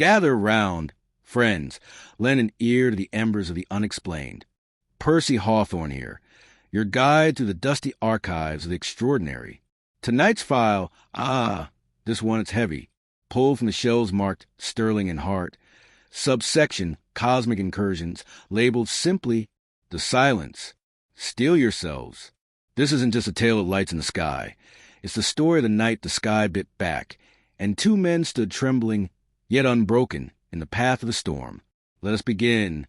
Gather round, friends, lend an ear to the embers of the unexplained. Percy Hawthorne here, your guide through the dusty archives of the extraordinary. Tonight's file, this one it's heavy, pulled from the shelves marked Sterling and Hart. Subsection, Cosmic Incursions, labeled simply, The Silence. Steel yourselves. This isn't just a tale of lights in the sky. It's the story of the night the sky bit back, and two men stood trembling, yet unbroken, in the path of the storm. Let us begin.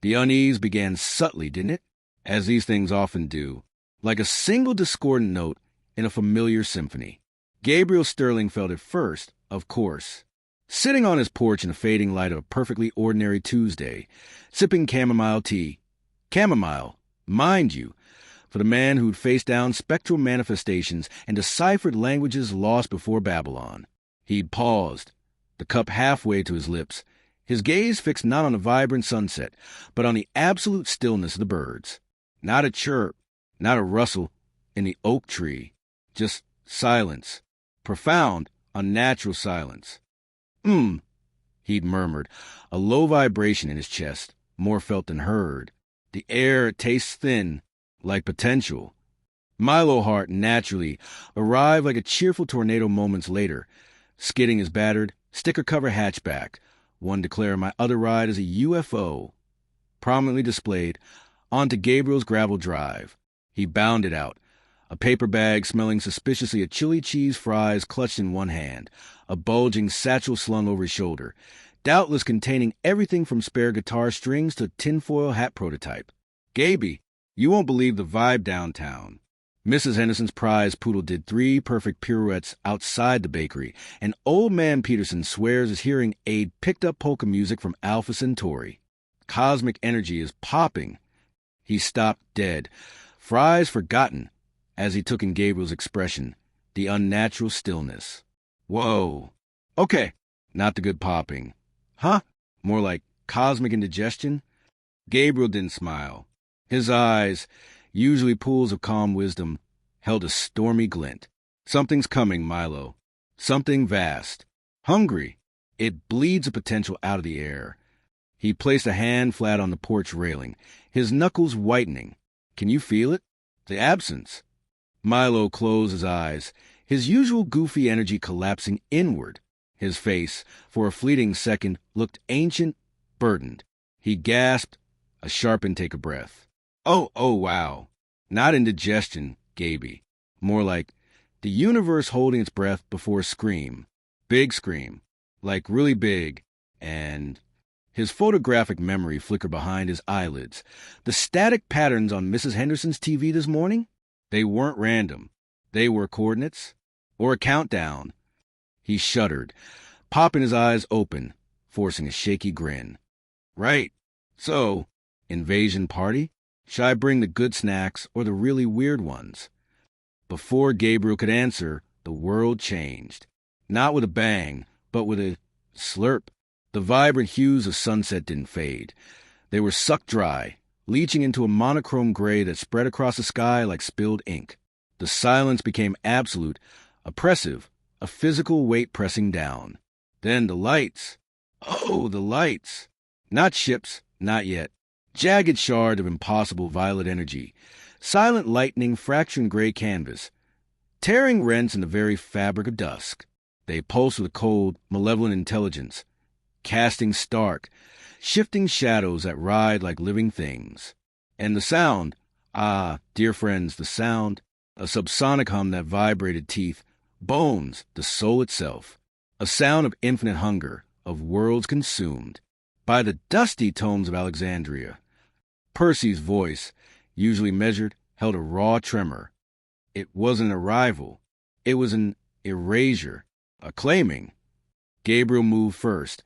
The unease began subtly, didn't it? As these things often do, like a single discordant note in a familiar symphony. Gabriel Sterling felt it first, of course. Sitting on his porch in the fading light of a perfectly ordinary Tuesday, sipping chamomile tea. Chamomile, mind you, for the man who'd faced down spectral manifestations and deciphered languages lost before Babylon. He'd paused, the cup halfway to his lips, his gaze fixed not on the vibrant sunset, but on the absolute stillness of the birds. Not a chirp, not a rustle in the oak tree, just silence. Profound, unnatural silence. He'd murmured, a low vibration in his chest, more felt than heard. The air tastes thin, like potential. Milo Hart naturally arrived like a cheerful tornado moments later, skidding his battered, sticker-cover hatchback, one declaring my other ride as a UFO, prominently displayed, onto Gabriel's gravel drive. He bounded out, a paper bag smelling suspiciously of chili cheese fries clutched in one hand, a bulging satchel slung over his shoulder, doubtless containing everything from spare guitar strings to tinfoil hat prototype. Gabey, you won't believe the vibe downtown. Mrs. Henderson's prize poodle did 3 perfect pirouettes outside the bakery, and old man Peterson swears his hearing aid picked up polka music from Alpha Centauri. Cosmic energy is popping. He stopped dead, fries forgotten, as he took in Gabriel's expression, the unnatural stillness. Whoa. Okay, not the good popping. Huh? More like cosmic indigestion? Gabriel didn't smile. His eyes, usually pools of calm wisdom, held a stormy glint. Something's coming, Milo. Something vast. Hungry. It bleeds a potential out of the air. He placed a hand flat on the porch railing, his knuckles whitening. Can you feel it? The absence. Milo closed his eyes, his usual goofy energy collapsing inward. His face, for a fleeting second, looked ancient, burdened. He gasped, a sharp intake of breath. Oh, wow. Not indigestion, Gabey. More like the universe holding its breath before a scream. Big scream. Like really big. And his photographic memory flickered behind his eyelids. The static patterns on Mrs. Henderson's TV this morning? They weren't random. They were coordinates. Or a countdown. He shuddered, popping his eyes open, forcing a shaky grin. Right. So, invasion party? Should I bring the good snacks or the really weird ones? Before Gabriel could answer, the world changed. Not with a bang, but with a slurp. The vibrant hues of sunset didn't fade. They were sucked dry, leaching into a monochrome gray that spread across the sky like spilled ink. The silence became absolute, oppressive, a physical weight pressing down. Then the lights. Oh, the lights. Not ships, not yet. Jagged shard of impossible violet energy. Silent lightning fracturing gray canvas. Tearing rents in the very fabric of dusk. They pulse with a cold, malevolent intelligence. Casting stark, shifting shadows that ride like living things. And the sound, dear friends, the sound, a subsonic hum that vibrated teeth, bones, the soul itself. A sound of infinite hunger, of worlds consumed by the dusty tones of Alexandria. Percy's voice, usually measured, held a raw tremor. It wasn't an arrival. It was an erasure, a claiming. Gabriel moved first,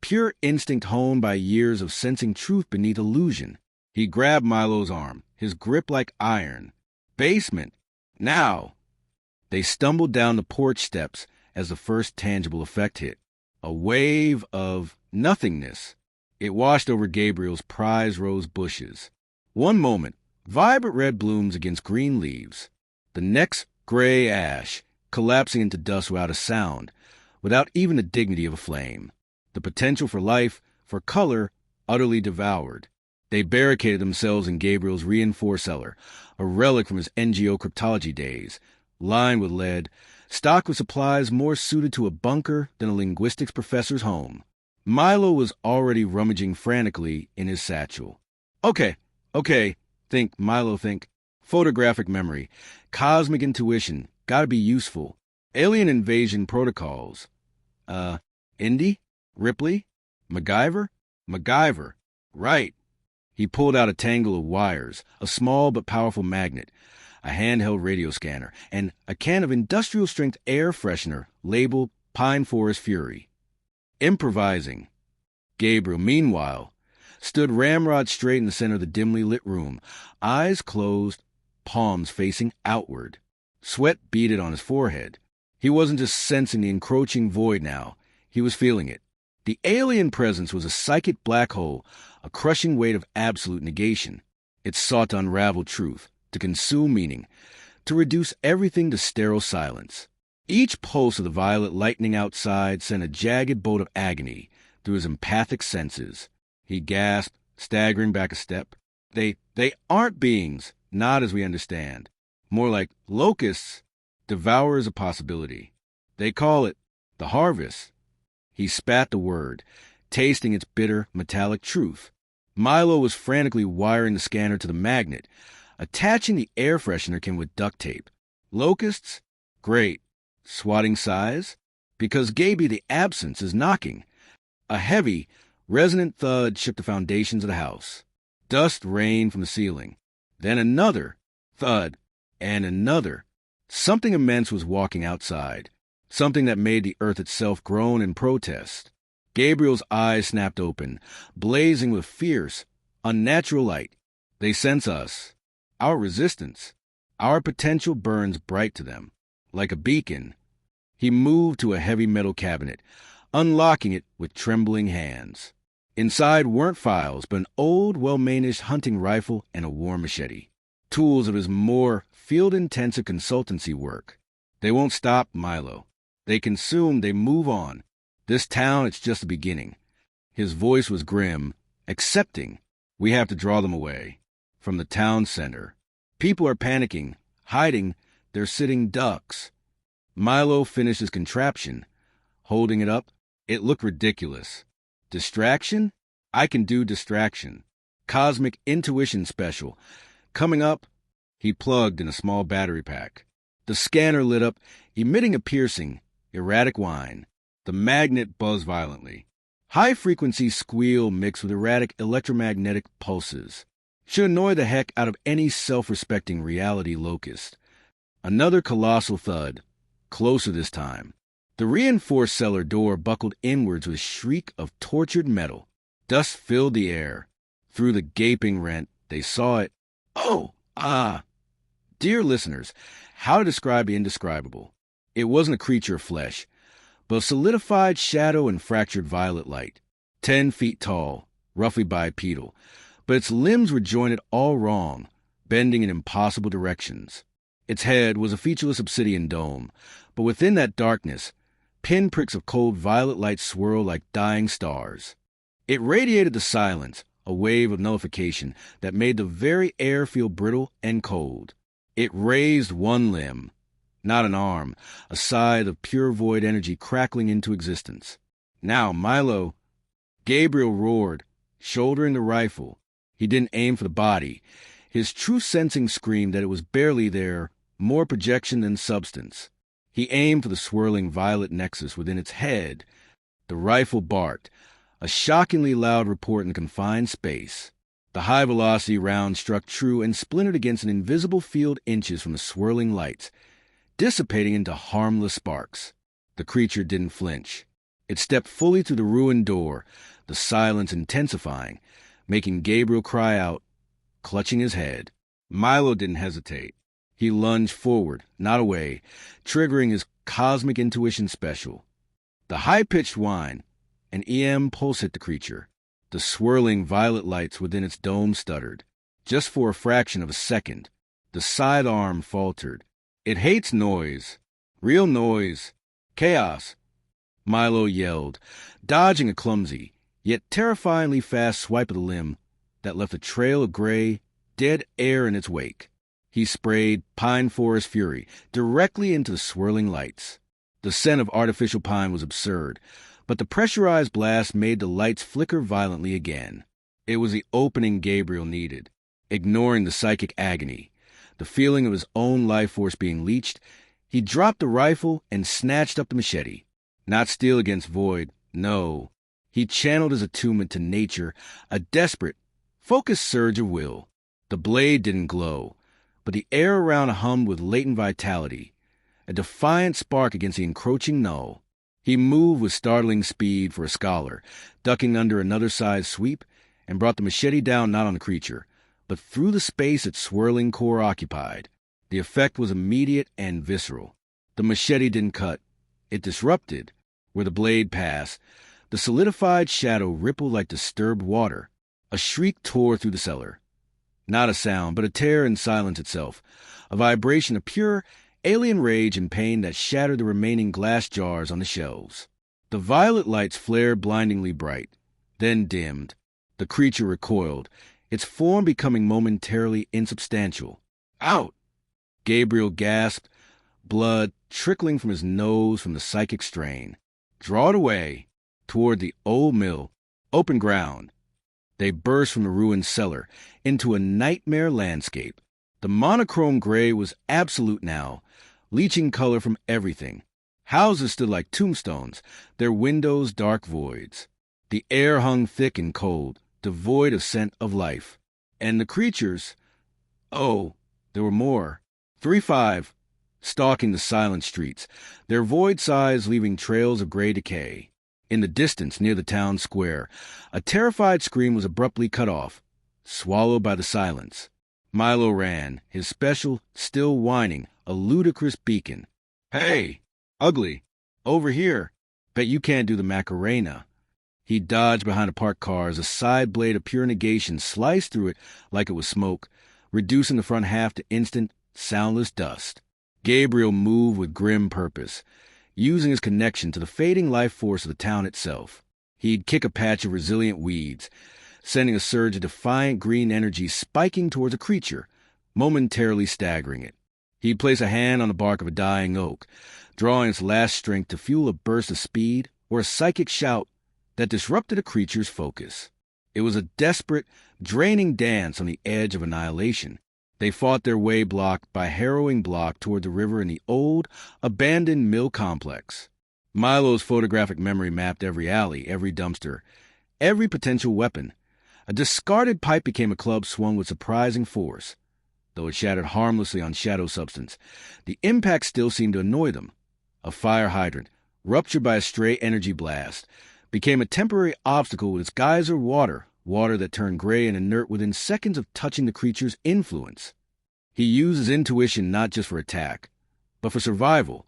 pure instinct honed by years of sensing truth beneath illusion. He grabbed Milo's arm, his grip like iron. Basement. Now. They stumbled down the porch steps as the first tangible effect hit. A wave of nothingness. It washed over Gabriel's prize rose bushes. One moment, vibrant red blooms against green leaves. The next, gray ash, collapsing into dust without a sound, without even the dignity of a flame. The potential for life, for color, utterly devoured. They barricaded themselves in Gabriel's reinforced cellar, a relic from his NGO cryptology days, lined with lead, stocked with supplies more suited to a bunker than a linguistics professor's home. Milo was already rummaging frantically in his satchel. Okay, Milo think. Photographic memory, cosmic intuition, gotta be useful. Alien invasion protocols. Indy? Ripley? MacGyver? MacGyver. Right. He pulled out a tangle of wires, a small but powerful magnet, a handheld radio scanner, and a can of industrial-strength air freshener labeled Pine Forest Fury. Improvising. Gabriel, meanwhile, stood ramrod straight in the center of the dimly lit room, eyes closed, palms facing outward. Sweat beaded on his forehead. He wasn't just sensing the encroaching void now. He was feeling it. The alien presence was a psychic black hole, a crushing weight of absolute negation. It sought to unravel truth, to consume meaning, to reduce everything to sterile silence. Each pulse of the violet lightning outside sent a jagged bolt of agony through his empathic senses. He gasped, staggering back a step. They aren't beings, not as we understand. More like locusts. Devour is a possibility. They call it the harvest. He spat the word, tasting its bitter, metallic truth. Milo was frantically wiring the scanner to the magnet. Attaching the air freshener came with duct tape. Locusts? Great. Swatting size? Because Gabey the absence is knocking. A heavy, resonant thud shook the foundations of the house. Dust rained from the ceiling. Then another thud, and another. Something immense was walking outside. Something that made the earth itself groan in protest. Gabriel's eyes snapped open, blazing with fierce, unnatural light. They sense us. Our resistance. Our potential burns bright to them. Like a beacon. He moved to a heavy metal cabinet, unlocking it with trembling hands. Inside weren't files, but an old, well-managed hunting rifle and a war machete. Tools of his more field-intensive consultancy work. They won't stop, Milo. They consume, they move on. This town, it's just the beginning. His voice was grim, accepting. We have to draw them away. From the town center. People are panicking, hiding. They're sitting ducks. Milo finished his contraption. Holding it up, it looked ridiculous. Distraction? I can do distraction. Cosmic intuition special. Coming up, he plugged in a small battery pack. The scanner lit up, emitting a piercing, erratic whine. The magnet buzzed violently. High-frequency squeal mixed with erratic electromagnetic pulses. Should annoy the heck out of any self-respecting reality locust. Another colossal thud. Closer this time. The reinforced cellar door buckled inwards with a shriek of tortured metal. Dust filled the air. Through the gaping rent, they saw it. Oh, ah. Dear listeners, how to describe the indescribable. It wasn't a creature of flesh, but a solidified shadow and fractured violet light. 10 feet tall, roughly bipedal, but its limbs were jointed all wrong, bending in impossible directions. Its head was a featureless obsidian dome, but within that darkness, pinpricks of cold violet light swirled like dying stars. It radiated the silence, a wave of nullification that made the very air feel brittle and cold. It raised one limb, not an arm, a scythe of pure void energy crackling into existence. Now, Milo. Gabriel roared, shouldering the rifle. He didn't aim for the body. His true sensing screamed that it was barely there, more projection than substance. He aimed for the swirling violet nexus within its head. The rifle barked, a shockingly loud report in the confined space. The high-velocity round struck true and splintered against an invisible field inches from the swirling lights, dissipating into harmless sparks. The creature didn't flinch. It stepped fully through the ruined door, the silence intensifying, making Gabriel cry out, clutching his head. Milo didn't hesitate. He lunged forward, not away, triggering his cosmic intuition special. The high-pitched whine, an EM pulse hit the creature. The swirling violet lights within its dome stuttered. Just for a fraction of a second, the side arm faltered. It hates noise. Real noise. Chaos. Milo yelled, dodging a clumsy, yet terrifyingly fast swipe of the limb that left a trail of gray, dead air in its wake. He sprayed Pine Forest Fury directly into the swirling lights. The scent of artificial pine was absurd, but the pressurized blast made the lights flicker violently again. It was the opening Gabriel needed. Ignoring the psychic agony, the feeling of his own life force being leached, he dropped the rifle and snatched up the machete. Not steel against void, no. He channeled his attunement to nature, a desperate, focused surge of will. The blade didn't glow, but the air around hummed with latent vitality, a defiant spark against the encroaching null. He moved with startling speed for a scholar, ducking under another side sweep, and brought the machete down not on the creature, but through the space its swirling core occupied. The effect was immediate and visceral. The machete didn't cut. It disrupted. Where the blade passed, the solidified shadow rippled like disturbed water. A shriek tore through the cellar. Not a sound, but a tear in silence itself, a vibration of pure, alien rage and pain that shattered the remaining glass jars on the shelves. The violet lights flared blindingly bright, then dimmed. The creature recoiled, its form becoming momentarily insubstantial. Out! Gabriel gasped, blood trickling from his nose from the psychic strain. Draw it away, toward the old mill, open ground. They burst from the ruined cellar into a nightmare landscape. The monochrome gray was absolute now, leaching color from everything. Houses stood like tombstones, their windows dark voids. The air hung thick and cold, devoid of scent of life. And the creatures, oh, there were more. 3-5, stalking the silent streets, their void sighs leaving trails of gray decay. In the distance, near the town square, a terrified scream was abruptly cut off, swallowed by the silence. Milo ran, his special still whining, a ludicrous beacon. Hey, ugly, over here. Bet you can't do the Macarena. He dodged behind a parked car as a side blade of pure negation sliced through it like it was smoke, reducing the front half to instant, soundless dust. Gabriel moved with grim purpose, using his connection to the fading life force of the town itself. He'd kick a patch of resilient weeds, sending a surge of defiant green energy spiking towards a creature, momentarily staggering it. He'd place a hand on the bark of a dying oak, drawing its last strength to fuel a burst of speed or a psychic shout that disrupted a creature's focus. It was a desperate, draining dance on the edge of annihilation. They fought their way block by harrowing block toward the river in the old, abandoned mill complex. Milo's photographic memory mapped every alley, every dumpster, every potential weapon. A discarded pipe became a club swung with surprising force. Though it shattered harmlessly on shadow substance, the impact still seemed to annoy them. A fire hydrant, ruptured by a stray energy blast, became a temporary obstacle with its geyser water that turned gray and inert within seconds of touching the creature's influence. He used his intuition not just for attack, but for survival,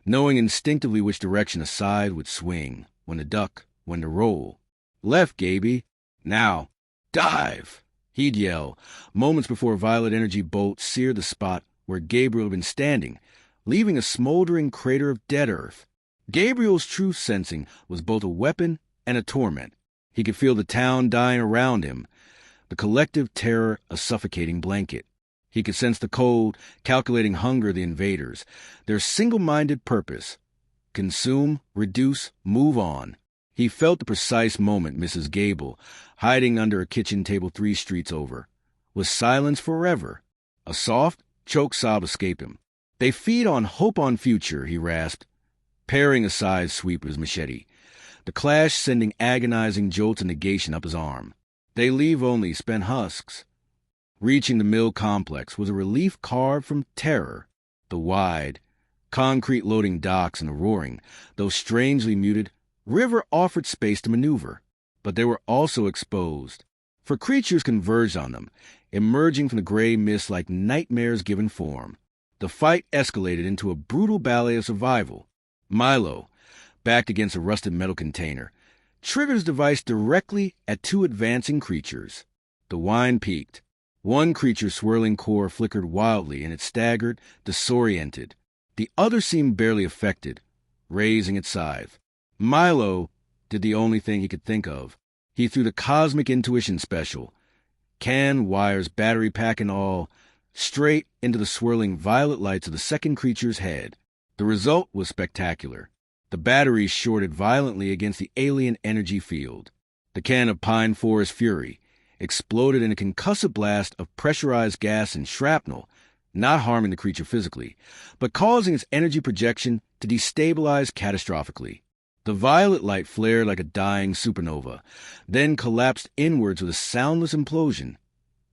knowing instinctively which direction a side would swing, when to duck, when to roll. Left, Gabey. Now, dive! He'd yell, moments before a violet energy bolt seared the spot where Gabriel had been standing, leaving a smoldering crater of dead earth. Gabriel's truth sensing was both a weapon and a torment. He could feel the town dying around him, the collective terror a suffocating blanket. He could sense the cold, calculating hunger of the invaders, their single-minded purpose: consume, reduce, move on. He felt the precise moment Mrs. Gabel, hiding under a kitchen table 3 streets over, was silenced forever. A soft, choked sob escaped him. They feed on hope on future, he rasped, parrying a side sweep with his machete, the clash sending agonizing jolts of negation up his arm. They leave only spent husks. Reaching the mill complex was a relief carved from terror. The wide, concrete loading docks and the roaring, though strangely muted, river offered space to maneuver, but they were also exposed, for creatures converged on them, emerging from the gray mist like nightmares given form. The fight escalated into a brutal ballet of survival. Milo, backed against a rusted metal container, triggered his device directly at 2 advancing creatures. The whine peaked. One creature's swirling core flickered wildly, and it staggered, disoriented. The other seemed barely affected, raising its scythe. Milo did the only thing he could think of. He threw the Cosmic Intuition Special, can, wires, battery pack and all, straight into the swirling violet lights of the second creature's head. The result was spectacular. The batteries shorted violently against the alien energy field. The can of Pine Forest Fury exploded in a concussive blast of pressurized gas and shrapnel, not harming the creature physically, but causing its energy projection to destabilize catastrophically. The violet light flared like a dying supernova, then collapsed inwards with a soundless implosion,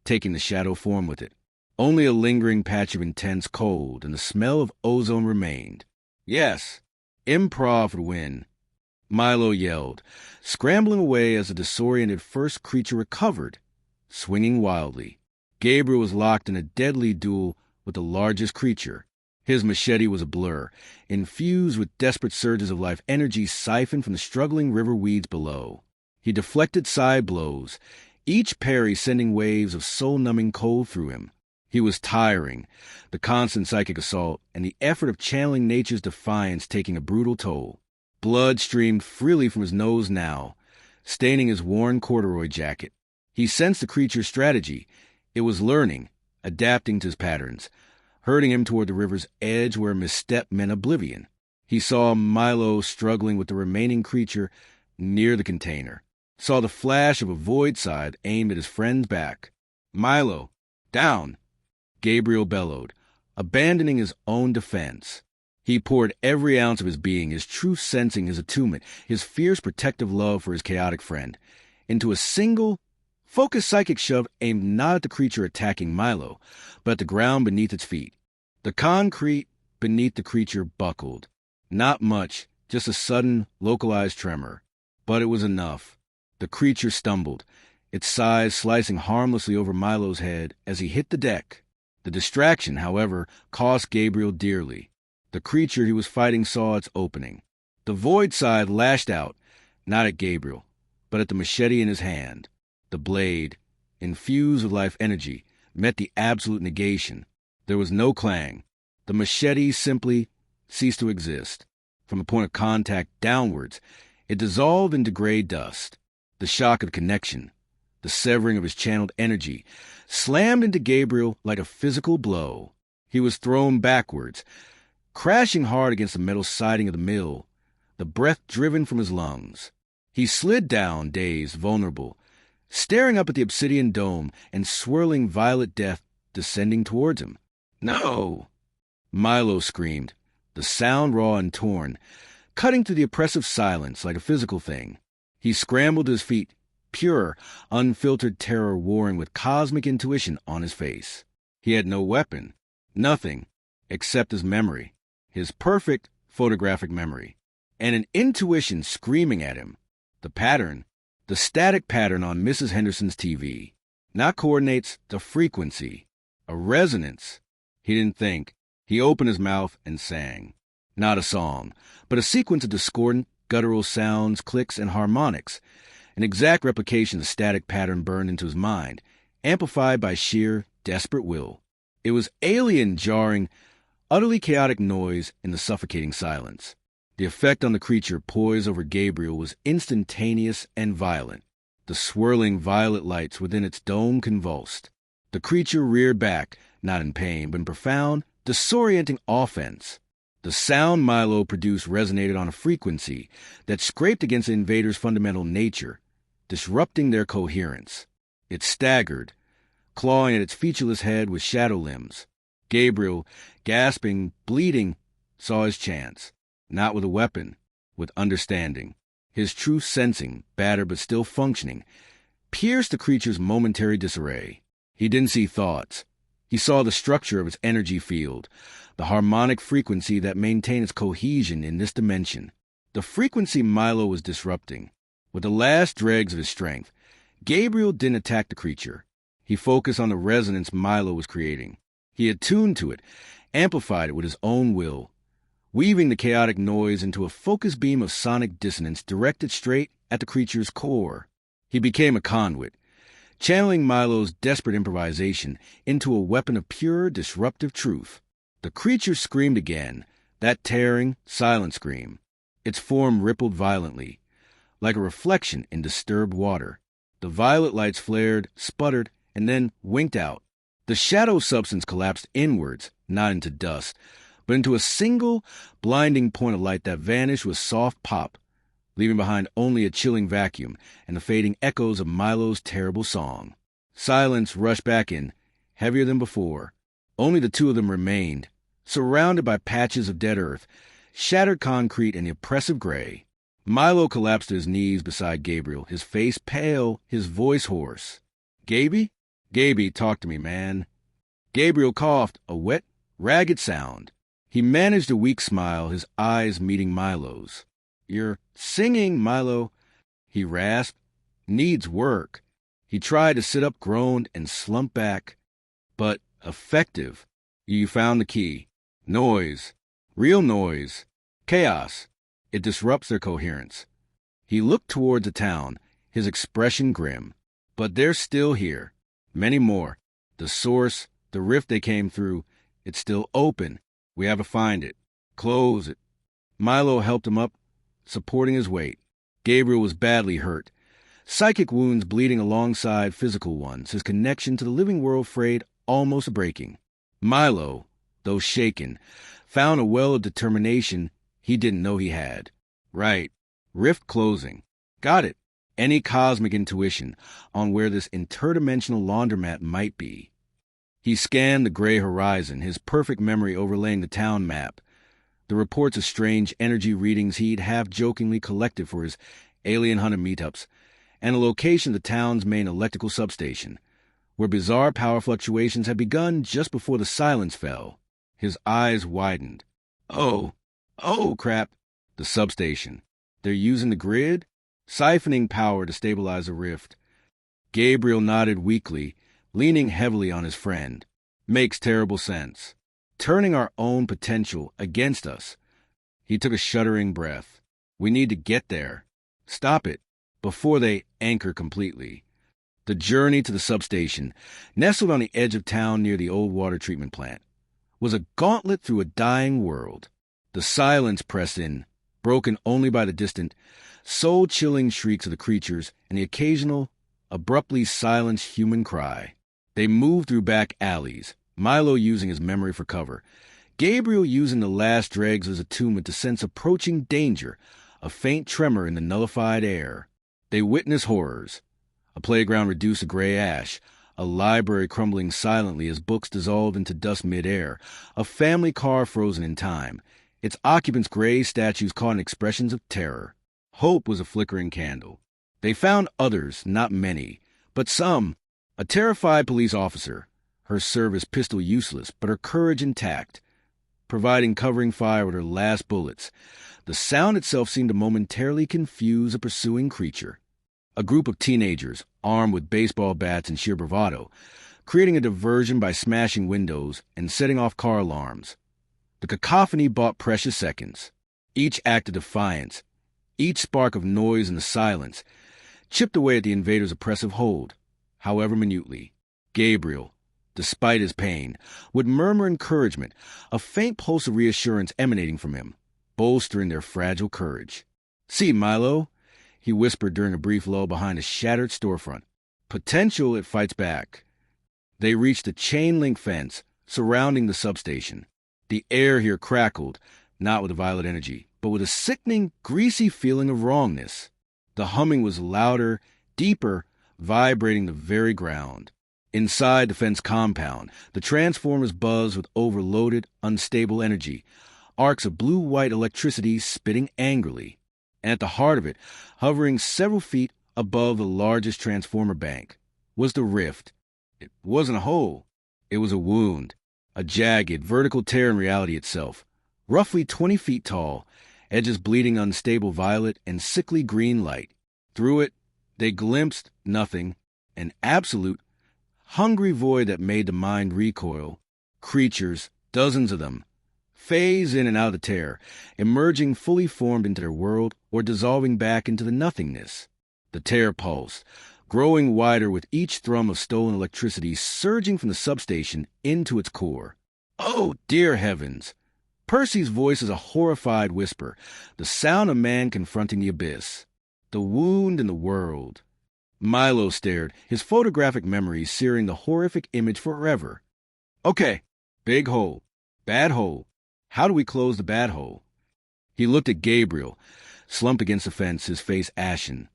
taking the shadow form with it. Only a lingering patch of intense cold and the smell of ozone remained. Yes, improv would win. Milo yelled, scrambling away as the disoriented first creature recovered, swinging wildly. Gabriel was locked in a deadly duel with the largest creature. His machete was a blur, infused with desperate surges of life energy siphoned from the struggling river weeds below. He deflected side blows, each parry sending waves of soul-numbing cold through him. He was tiring, the constant psychic assault and the effort of channeling nature's defiance taking a brutal toll. Blood streamed freely from his nose now, staining his worn corduroy jacket. He sensed the creature's strategy. It was learning, adapting to his patterns, herding him toward the river's edge where a misstep meant oblivion. He saw Milo struggling with the remaining creature near the container, saw the flash of a void scythe aimed at his friend's back. "Milo, down!" Gabriel bellowed, abandoning his own defense. He poured every ounce of his being, his true sensing, his attunement, his fierce protective love for his chaotic friend, into a single, focused psychic shove aimed not at the creature attacking Milo, but at the ground beneath its feet. The concrete beneath the creature buckled. Not much, just a sudden, localized tremor. But it was enough. The creature stumbled, its size slicing harmlessly over Milo's head as he hit the deck. The distraction, however, cost Gabriel dearly. The creature he was fighting saw its opening. The void scythe lashed out, not at Gabriel, but at the machete in his hand. The blade, infused with life energy, met the absolute negation. There was no clang. The machete simply ceased to exist. From the point of contact downwards, it dissolved into gray dust. The shock of connection, the severing of his channeled energy, slammed into Gabriel like a physical blow. He was thrown backwards, crashing hard against the metal siding of the mill, the breath driven from his lungs. He slid down, dazed, vulnerable, staring up at the obsidian dome and swirling violet death descending towards him. "No!" Milo screamed, the sound raw and torn, cutting through the oppressive silence like a physical thing. He scrambled to his feet, pure, unfiltered terror warring with cosmic intuition on his face. He had no weapon, nothing, except his memory. His perfect photographic memory, and an intuition screaming at him. The pattern, the static pattern on Mrs. Henderson's TV. Not coordinates, the frequency. A resonance. He didn't think. He opened his mouth and sang. Not a song, but a sequence of discordant, guttural sounds, clicks, and harmonics. An exact replication of the static pattern burned into his mind, amplified by sheer, desperate will. It was alien, jarring, utterly chaotic noise in the suffocating silence. The effect on the creature poised over Gabriel was instantaneous and violent. The swirling violet lights within its dome convulsed. The creature reared back, not in pain, but in profound, disorienting offense. The sound Milo produced resonated on a frequency that scraped against the invader's fundamental nature, disrupting their coherence. It staggered, clawing at its featureless head with shadow limbs. Gabriel, gasping, bleeding, saw his chance, not with a weapon, with understanding. His true sensing, battered but still functioning, pierced the creature's momentary disarray. He didn't see thoughts. He saw the structure of its energy field, the harmonic frequency that maintained its cohesion in this dimension. The frequency Milo was disrupting. With the last dregs of his strength, Gabriel didn't attack the creature. He focused on the resonance Milo was creating. He attuned to it, amplified it with his own will, weaving the chaotic noise into a focused beam of sonic dissonance directed straight at the creature's core. He became a conduit, channeling Milo's desperate improvisation into a weapon of pure, disruptive truth. The creature screamed again, that tearing, silent scream. Its form rippled violently, like a reflection in disturbed water. The violet lights flared, sputtered, and then winked out. The shadow substance collapsed inwards, not into dust, but into a single, blinding point of light that vanished with soft pop, leaving behind only a chilling vacuum and the fading echoes of Milo's terrible song. Silence rushed back in, heavier than before. Only the two of them remained, surrounded by patches of dead earth, shattered concrete, and the oppressive gray. Milo collapsed to his knees beside Gabriel, his face pale, his voice hoarse. "Gabey? Gabey, talk to me, man." Gabriel coughed, a wet, ragged sound. He managed a weak smile, his eyes meeting Milo's. "You're singing, Milo," he rasped. "Needs work." He tried to sit up, groaned, and slumped back. But effective. You found the key. Noise. Real noise. Chaos. It disrupts their coherence. He looked toward the town, his expression grim. But they're still here. Many more. The source, the rift they came through, it's still open. We have to find it. Close it. Milo helped him up, supporting his weight. Gabriel was badly hurt. Psychic wounds bleeding alongside physical ones, his connection to the living world frayed, almost breaking. Milo, though shaken, found a well of determination he didn't know he had. Right. Rift closing. Got it. Any cosmic intuition on where this interdimensional laundromat might be. He scanned the gray horizon, his perfect memory overlaying the town map, the reports of strange energy readings he'd half-jokingly collected for his alien hunter meetups, and the location of the town's main electrical substation, where bizarre power fluctuations had begun just before the silence fell. His eyes widened. Oh, crap. The substation. They're using the grid? Siphoning power to stabilize the rift. Gabriel nodded weakly, leaning heavily on his friend. Makes terrible sense. Turning our own potential against us. He took a shuddering breath. We need to get there. Stop it, before they anchor completely. The journey to the substation, nestled on the edge of town near the old water treatment plant, was a gauntlet through a dying world. The silence pressed in, broken only by the distant, soul-chilling shrieks of the creatures and the occasional, abruptly silenced human cry. They moved through back alleys, Milo using his memory for cover, Gabriel using the last dregs of his attunement to sense approaching danger, a faint tremor in the nullified air. They witnessed horrors. A playground reduced to gray ash, a library crumbling silently as books dissolved into dust mid-air, a family car frozen in time, its occupants' gray statues caught in expressions of terror. Hope was a flickering candle. They found others, not many, but some. A terrified police officer, her service pistol useless, but her courage intact, providing covering fire with her last bullets. The sound itself seemed to momentarily confuse a pursuing creature. A group of teenagers, armed with baseball bats and sheer bravado, creating a diversion by smashing windows and setting off car alarms. The cacophony bought precious seconds. Each act of defiance, each spark of noise in the silence, chipped away at the invader's oppressive hold, however minutely. Gabriel, despite his pain, would murmur encouragement, a faint pulse of reassurance emanating from him, bolstering their fragile courage. "See, Milo," he whispered during a brief lull behind a shattered storefront. "Potential, it fights back." They reached the chain-link fence surrounding the substation. The air here crackled, not with violet energy, but with a sickening, greasy feeling of wrongness. The humming was louder, deeper, vibrating the very ground. Inside the fence compound, the transformers buzzed with overloaded, unstable energy, arcs of blue-white electricity spitting angrily. And at the heart of it, hovering several feet above the largest transformer bank, was the rift. It wasn't a hole. It was a wound, a jagged, vertical tear in reality itself, roughly 20 feet tall, edges bleeding unstable violet and sickly green light. Through it, they glimpsed nothing, an absolute, hungry void that made the mind recoil. Creatures, dozens of them, phase in and out of the tear, emerging fully formed into their world or dissolving back into the nothingness. The tear pulsed, growing wider with each thrum of stolen electricity surging from the substation into its core. Oh, dear heavens! Percy's voice is a horrified whisper, the sound of man confronting the abyss. The wound in the world. Milo stared, his photographic memory searing the horrific image forever. Okay, big hole, bad hole. How do we close the bad hole? He looked at Gabriel, slumped against the fence, his face ashen,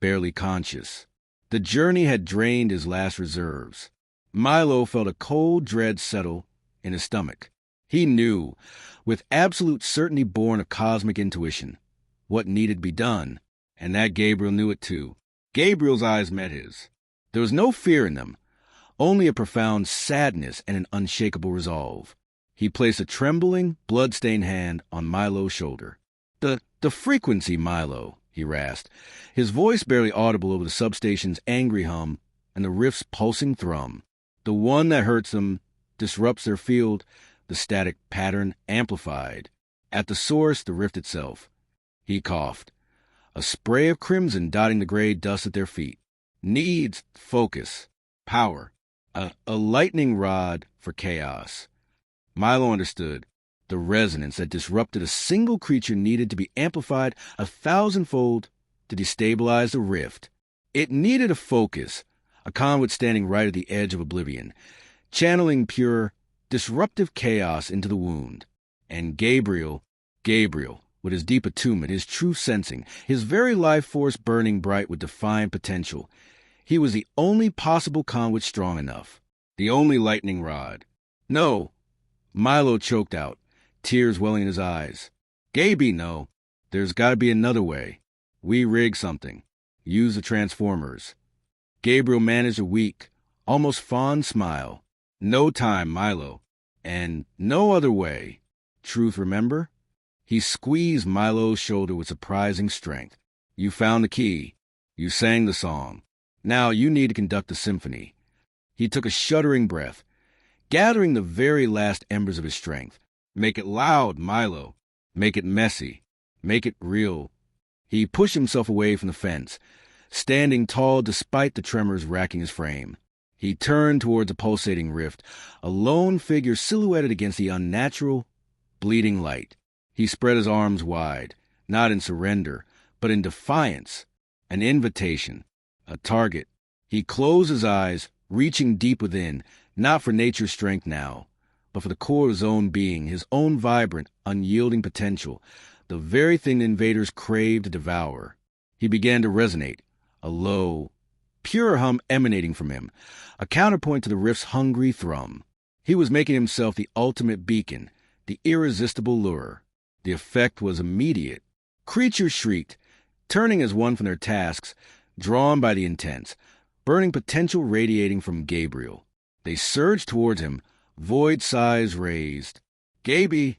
barely conscious. The journey had drained his last reserves. Milo felt a cold dread settle in his stomach. He knew, with absolute certainty born of cosmic intuition, what needed to be done, and that Gabriel knew it too. Gabriel's eyes met his. There was no fear in them, only a profound sadness and an unshakable resolve. He placed a trembling, blood-stained hand on Milo's shoulder. The frequency, Milo, he rasped, his voice barely audible over the substation's angry hum and the rift's pulsing thrum. The one that hurts them, disrupts their field, the static pattern amplified. At the source, the rift itself. He coughed, a spray of crimson dotting the gray dust at their feet. Needs focus, power, a lightning rod for chaos. Milo understood. The resonance that disrupted a single creature needed to be amplified 1,000-fold to destabilize the rift. It needed a focus, a conduit standing right at the edge of oblivion, channeling pure, disruptive chaos into the wound. And Gabriel, with his deep attunement, his true sensing, his very life force burning bright with defiant potential, he was the only possible conduit strong enough, the only lightning rod. No, Milo choked out, tears welling in his eyes. Gabey, no. There's got to be another way. We rig something. Use the transformers. Gabriel managed a weak, almost fond smile. No time, Milo. And no other way. Truth, remember? He squeezed Milo's shoulder with surprising strength. You found the key. You sang the song. Now you need to conduct the symphony. He took a shuddering breath, gathering the very last embers of his strength. Make it loud, Milo. Make it messy. Make it real. He pushed himself away from the fence, standing tall despite the tremors racking his frame. He turned towards the pulsating rift, a lone figure silhouetted against the unnatural, bleeding light. He spread his arms wide, not in surrender, but in defiance, an invitation, a target. He closed his eyes, reaching deep within, not for nature's strength now, but for the core of his own being, his own vibrant, unyielding potential, the very thing the invaders craved to devour. He began to resonate, a low, pure hum emanating from him, a counterpoint to the rift's hungry thrum. He was making himself the ultimate beacon, the irresistible lure. The effect was immediate. Creatures shrieked, turning as one from their tasks, drawn by the intense, burning potential radiating from Gabriel. They surged towards him, void sighs raised. Gabey!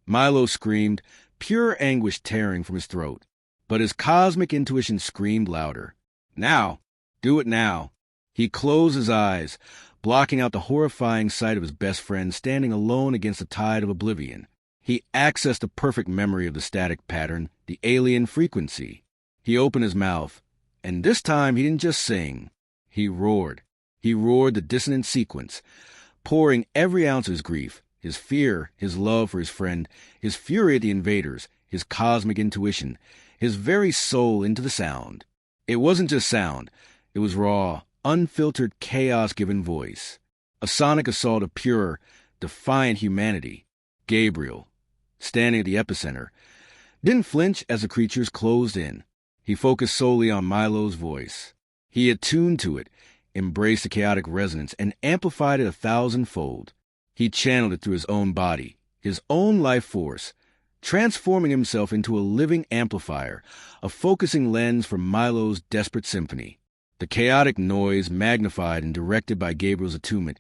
Milo screamed, pure anguish tearing from his throat. But his cosmic intuition screamed louder. Now! Do it now! He closed his eyes, blocking out the horrifying sight of his best friend standing alone against the tide of oblivion. He accessed the perfect memory of the static pattern, the alien frequency. He opened his mouth, and this time he didn't just sing. He roared. He roared the dissonant sequence, pouring every ounce of his grief, his fear, his love for his friend, his fury at the invaders, his cosmic intuition, his very soul into the sound. It wasn't just sound. It was raw, unfiltered chaos-given voice. A sonic assault of pure, defiant humanity. Gabriel, standing at the epicenter, didn't flinch as the creatures closed in. He focused solely on Milo's voice. He attuned to it, embraced the chaotic resonance, and amplified it 1,000-fold. He channeled it through his own body, his own life force, transforming himself into a living amplifier, a focusing lens for Milo's desperate symphony. The chaotic noise, magnified and directed by Gabriel's attunement,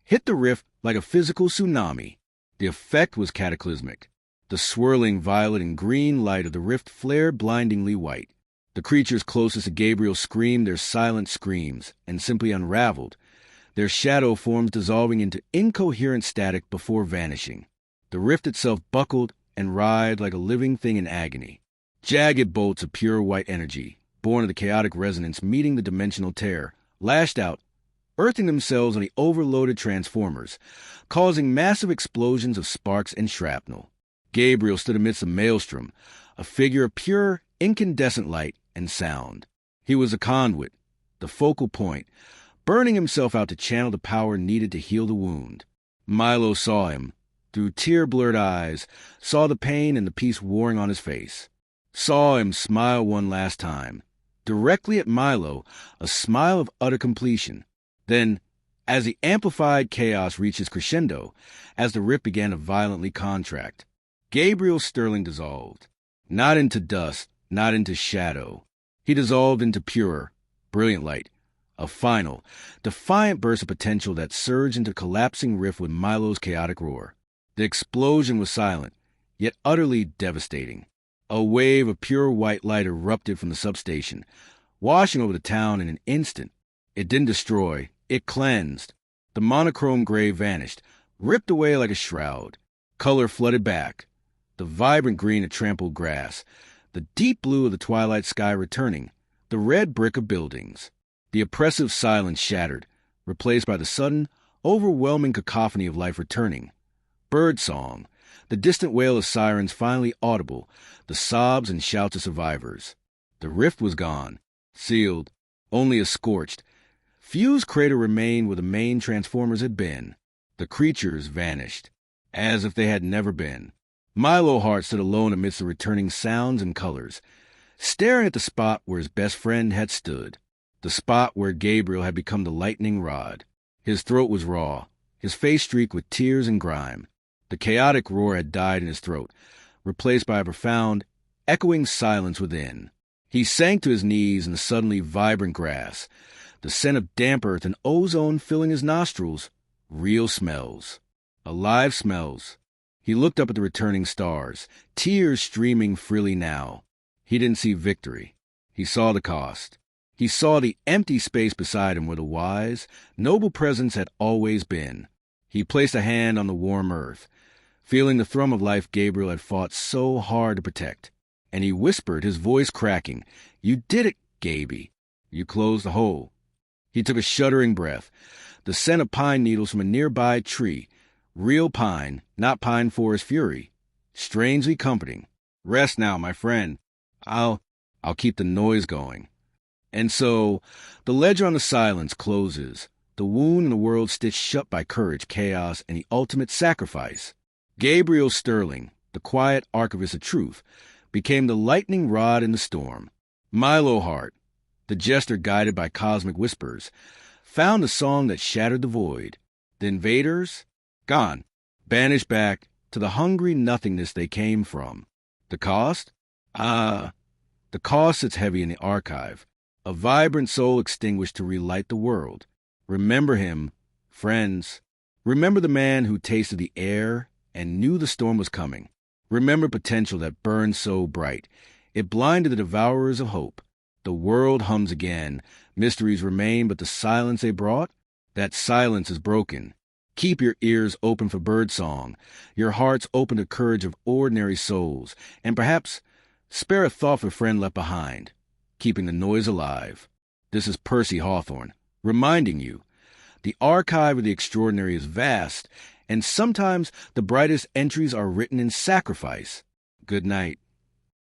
hit the rift like a physical tsunami. The effect was cataclysmic. The swirling violet and green light of the rift flared blindingly white. The creatures closest to Gabriel screamed their silent screams and simply unraveled, their shadow forms dissolving into incoherent static before vanishing. The rift itself buckled and writhed like a living thing in agony. Jagged bolts of pure white energy, born of the chaotic resonance meeting the dimensional tear, lashed out, earthing themselves on the overloaded transformers, causing massive explosions of sparks and shrapnel. Gabriel stood amidst a maelstrom, a figure of pure, incandescent light and sound. He was a conduit, the focal point, burning himself out to channel the power needed to heal the wound. Milo saw him, through tear-blurred eyes, saw the pain and the peace warring on his face. Saw him smile one last time. Directly at Milo, a smile of utter completion. Then, as the amplified chaos reached its crescendo, as the rift began to violently contract, Gabriel Sterling dissolved. Not into dust, not into shadow. He dissolved into pure, brilliant light. A final, defiant burst of potential that surged into collapsing rift with Milo's chaotic roar. The explosion was silent, yet utterly devastating. A wave of pure white light erupted from the substation, washing over the town in an instant. It didn't destroy, it cleansed. The monochrome gray vanished, ripped away like a shroud. Color flooded back. The vibrant green of trampled grass, the deep blue of the twilight sky returning, the red brick of buildings. The oppressive silence shattered, replaced by the sudden, overwhelming cacophony of life returning. Birdsong, the distant wail of sirens finally audible, the sobs and shouts of survivors. The rift was gone, sealed, only a scorched, fused crater remained where the main transformers had been. The creatures vanished, as if they had never been. Milo Hart stood alone amidst the returning sounds and colors, staring at the spot where his best friend had stood, the spot where Gabriel had become the lightning rod. His throat was raw, his face streaked with tears and grime. The chaotic roar had died in his throat, replaced by a profound, echoing silence within. He sank to his knees in the suddenly vibrant grass, the scent of damp earth and ozone filling his nostrils. Real smells. Alive smells. He looked up at the returning stars, tears streaming freely now. He didn't see victory. He saw the cost. He saw the empty space beside him where the wise, noble presence had always been. He placed a hand on the warm earth, feeling the thrum of life Gabriel had fought so hard to protect. And he whispered, his voice cracking, "You did it, Gabey. You closed the hole." He took a shuddering breath, the scent of pine needles from a nearby tree. Real pine, not pine forest fury. Strangely comforting. "Rest now, my friend. I'll keep the noise going." And so, the ledger on the silence closes, the wound in the world stitched shut by courage, chaos, and the ultimate sacrifice. Gabriel Sterling, the quiet archivist of truth, became the lightning rod in the storm. Milo Hart, the jester guided by cosmic whispers, found the song that shattered the void. The invaders? Gone, banished back to the hungry nothingness they came from. The cost? The cost sits heavy in the archive. A vibrant soul extinguished to relight the world. Remember him, friends. Remember the man who tasted the air and knew the storm was coming. Remember potential that burned so bright. It blinded the devourers of hope. The world hums again. Mysteries remain, but the silence they brought? That silence is broken. Keep your ears open for birdsong, your hearts open to courage of ordinary souls, and perhaps spare a thought for a friend left behind, keeping the noise alive. This is Percy Hawthorne, reminding you, the archive of the extraordinary is vast, and sometimes the brightest entries are written in sacrifice. Good night.